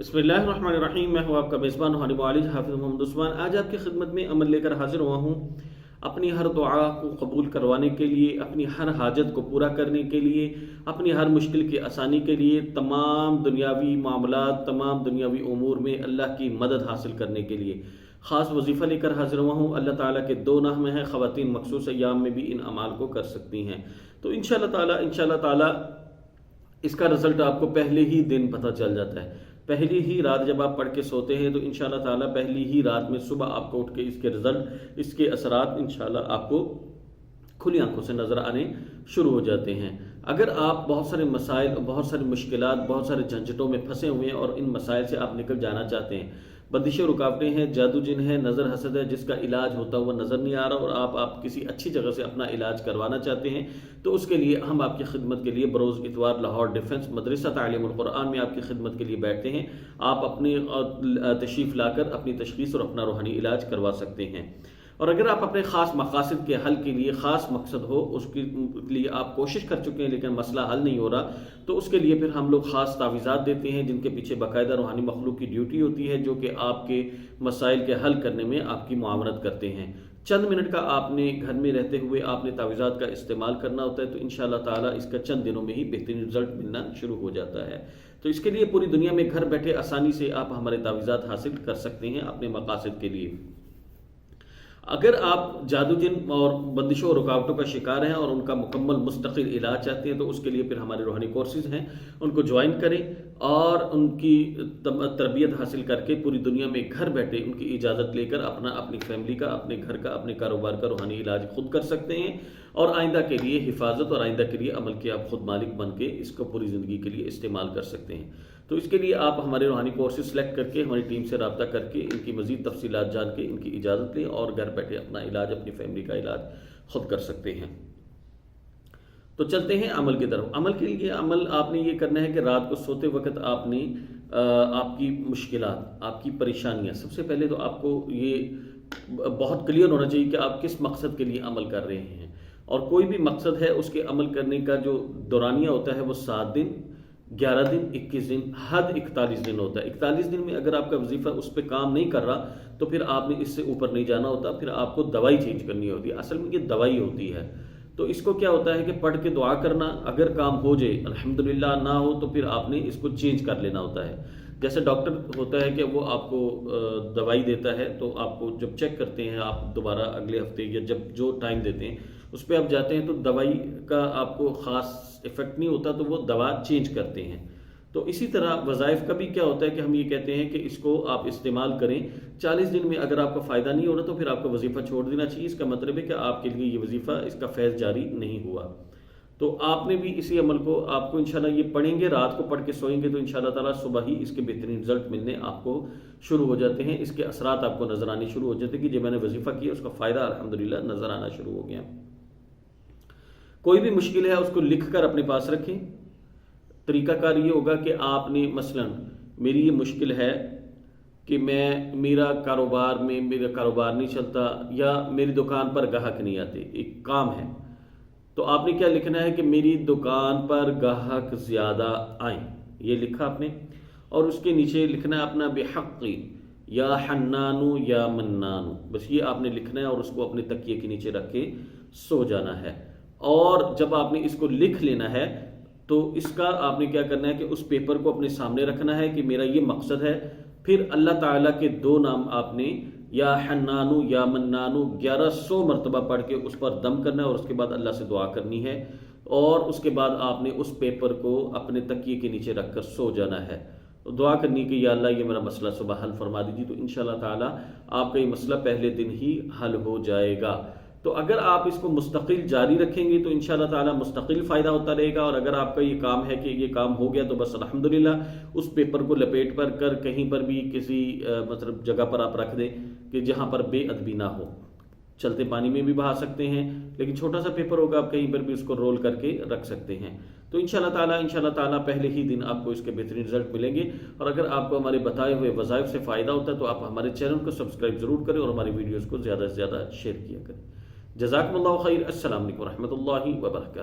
بسم اللہ الرحمن الرحیم، میں ہوں آپ کا میزبان روحانی معالج حافظ محمد عثمان۔ آج آپ کی خدمت میں عمل لے کر حاضر ہوا ہوں، اپنی ہر دعا کو قبول کروانے کے لیے، اپنی ہر حاجت کو پورا کرنے کے لیے، اپنی ہر مشکل کی آسانی کے لیے، تمام دنیاوی معاملات، تمام دنیاوی امور میں اللہ کی مدد حاصل کرنے کے لیے خاص وظیفہ لے کر حاضر ہوا ہوں۔ اللہ تعالیٰ کے دو نام ہیں، خواتین مخصوص ایام میں بھی ان اعمال کو کر سکتی ہیں۔ تو انشاءاللہ تعالیٰ اس کا رزلٹ آپ کو پہلے ہی دن پتہ چل جاتا ہے۔ پہلی ہی رات جب آپ پڑھ کے سوتے ہیں تو انشاءاللہ تعالیٰ پہلی ہی رات میں صبح آپ کو اٹھ کے اس کے رزلٹ، اس کے اثرات انشاءاللہ آپ کو کھلی آنکھوں سے نظر آنے شروع ہو جاتے ہیں۔ اگر آپ بہت سارے مسائل، بہت ساری مشکلات، بہت سارے جھنجھٹوں میں پھنسے ہوئے ہیں اور ان مسائل سے آپ نکل جانا چاہتے ہیں، بندشیں رکاوٹیں ہیں، جادو جن ہے، نظر حسد ہے، جس کا علاج ہوتا ہوا نظر نہیں آ رہا، اور آپ کسی اچھی جگہ سے اپنا علاج کروانا چاہتے ہیں، تو اس کے لیے ہم آپ کی خدمت کے لیے بروز اتوار لاہور ڈیفنس مدرسہ تعلیم القرآن میں آپ کی خدمت کے لیے بیٹھتے ہیں۔ آپ اپنی تشریف لا کر اپنی تشخیص اور اپنا روحانی علاج کروا سکتے ہیں۔ اور اگر آپ اپنے خاص مقاصد کے حل کے لیے، خاص مقصد ہو اس کے لیے آپ کوشش کر چکے ہیں لیکن مسئلہ حل نہیں ہو رہا، تو اس کے لیے پھر ہم لوگ خاص تعویذات دیتے ہیں جن کے پیچھے باقاعدہ روحانی مخلوق کی ڈیوٹی ہوتی ہے، جو کہ آپ کے مسائل کے حل کرنے میں آپ کی معاونت کرتے ہیں۔ چند منٹ کا آپ نے گھر میں رہتے ہوئے آپ نے تعویذات کا استعمال کرنا ہوتا ہے، تو انشاءاللہ تعالیٰ اس کا چند دنوں میں ہی بہترین رزلٹ ملنا شروع ہو جاتا ہے۔ تو اس کے لیے پوری دنیا میں گھر بیٹھے آسانی سے آپ ہمارے تعویذات حاصل کر سکتے ہیں اپنے مقاصد کے لیے۔ اگر آپ جادو جن اور بندشوں اور رکاوٹوں کا شکار ہیں اور ان کا مکمل مستقل علاج چاہتے ہیں، تو اس کے لیے پھر ہمارے روحانی کورسز ہیں، ان کو جوائن کریں اور ان کی تربیت حاصل کر کے پوری دنیا میں گھر بیٹھے ان کی اجازت لے کر اپنی فیملی کا، اپنے گھر کا، اپنے کاروبار کا روحانی علاج خود کر سکتے ہیں، اور آئندہ کے لیے حفاظت اور آئندہ کے لیے عمل کے آپ خود مالک بن کے اس کو پوری زندگی کے لیے استعمال کر سکتے ہیں۔ تو اس کے لیے آپ ہمارے روحانی کورسز سلیکٹ کر کے ہماری ٹیم سے رابطہ کر کے ان کی مزید تفصیلات جان کے ان کی اجازت لیں اور گھر بیٹھے اپنا علاج، اپنی فیملی کا علاج خود کر سکتے ہیں۔ تو چلتے ہیں عمل کی طرف۔ عمل کے لیے آپ نے یہ کرنا ہے کہ رات کو سوتے وقت آپ نے آپ کی مشکلات، آپ کی پریشانیاں، سب سے پہلے تو آپ کو یہ بہت کلیئر ہونا چاہیے کہ آپ کس مقصد کے لیے عمل کر رہے ہیں، اور کوئی بھی مقصد ہے اس کے عمل کرنے کا جو دورانیہ ہوتا ہے وہ 7 دن، 11 دن، 21 دن، حد 41 دن ہوتا ہے۔ 41 دن میں اگر آپ کا وظیفہ اس پہ کام نہیں کر رہا تو پھر آپ نے اس سے اوپر نہیں جانا ہوتا، پھر آپ کو دوائی چینج کرنی ہوتی ہے۔ اصل میں یہ دوائی ہوتی ہے، تو اس کو کیا ہوتا ہے کہ پڑھ کے دعا کرنا، اگر کام ہو جائے الحمدللہ، نہ ہو تو پھر آپ نے اس کو چینج کر لینا ہوتا ہے۔ جیسے ڈاکٹر ہوتا ہے کہ وہ آپ کو دوائی دیتا ہے، تو آپ کو جب چیک کرتے ہیں، آپ دوبارہ اگلے ہفتے یا جب جو ٹائم دیتے ہیں اس پہ آپ جاتے ہیں، تو دوائی کا آپ کو خاص ایفیکٹ نہیں ہوتا، تو وہ دوا چینج کرتے ہیں۔ تو اسی طرح وظائف کا بھی کیا ہوتا ہے کہ ہم یہ کہتے ہیں کہ اس کو آپ استعمال کریں، 40 دن میں اگر آپ کا فائدہ نہیں ہو رہا تو پھر آپ کا وظیفہ چھوڑ دینا چاہیے۔ اس کا مطلب ہے کہ آپ کے لیے یہ وظیفہ، اس کا فیض جاری نہیں ہوا۔ تو آپ نے بھی اسی عمل کو، آپ کو انشاءاللہ یہ پڑھیں گے، رات کو پڑھ کے سوئیں گے تو انشاءاللہ تعالیٰ صبح ہی اس کے بہترین رزلٹ ملنے آپ کو شروع ہو جاتے ہیں، اس کے اثرات آپ کو نظر آنے شروع ہو جاتے ہیں کہ جو میں نے وظیفہ کیا اس کا فائدہ الحمدللہ نظر آنا شروع ہو گیا۔ کوئی بھی مشکل ہے اس کو لکھ کر اپنے پاس رکھیں۔ طریقہ کار یہ ہوگا کہ آپ نے مثلا میری یہ مشکل ہے کہ میرا کاروبار نہیں چلتا، یا میری دکان پر گاہک نہیں آتے، ایک کام ہے، تو آپ نے کیا لکھنا ہے کہ میری دکان پر گاہک زیادہ آئیں، یہ لکھا آپ نے، اور اس کے نیچے لکھنا ہے اپنا بحقی یا حنانو یا منانو، بس یہ آپ نے لکھنا ہے اور اس کو اپنے تکیے کے نیچے رکھ کے سو جانا ہے۔ اور جب آپ نے اس کو لکھ لینا ہے تو اس کا آپ نے کیا کرنا ہے کہ اس پیپر کو اپنے سامنے رکھنا ہے کہ میرا یہ مقصد ہے، پھر اللہ تعالیٰ کے 2 نام آپ نے یا حنانو یا منانو 1100 مرتبہ پڑھ کے اس پر دم کرنا ہے، اور اس کے بعد اللہ سے دعا کرنی ہے، اور اس کے بعد آپ نے اس پیپر کو اپنے تکیے کے نیچے رکھ کر سو جانا ہے، دعا کرنی کہ یا اللہ یہ میرا مسئلہ صبح حل فرما دیجیے، تو انشاءاللہ تعالیٰ آپ کا یہ مسئلہ پہلے دن ہی حل ہو جائے گا۔ تو اگر آپ اس کو مستقل جاری رکھیں گے تو انشاءاللہ تعالیٰ مستقل فائدہ ہوتا رہے گا، اور اگر آپ کا یہ کام ہے کہ یہ کام ہو گیا تو بس الحمدللہ اس پیپر کو لپیٹ پر کر کہیں پر بھی کسی مطلب جگہ پر آپ رکھ دیں کہ جہاں پر بے ادبی نہ ہو، چلتے پانی میں بھی بہا سکتے ہیں، لیکن چھوٹا سا پیپر ہوگا، آپ کہیں پر بھی اس کو رول کر کے رکھ سکتے ہیں۔ تو انشاءاللہ تعالیٰ پہلے ہی دن آپ کو اس کے بہترین رزلٹ ملیں گے۔ اور اگر آپ کو ہمارے بتائے ہوئے وظائف سے فائدہ ہوتا ہے تو آپ ہمارے چینل کو سبسکرائب ضرور کریں اور ہماری ویڈیوز کو زیادہ سے زیادہ شیئر کیا کریں۔ جزاکم اللہ خیر۔ السلام علیکم ورحمۃ اللہ وبرکاتہ۔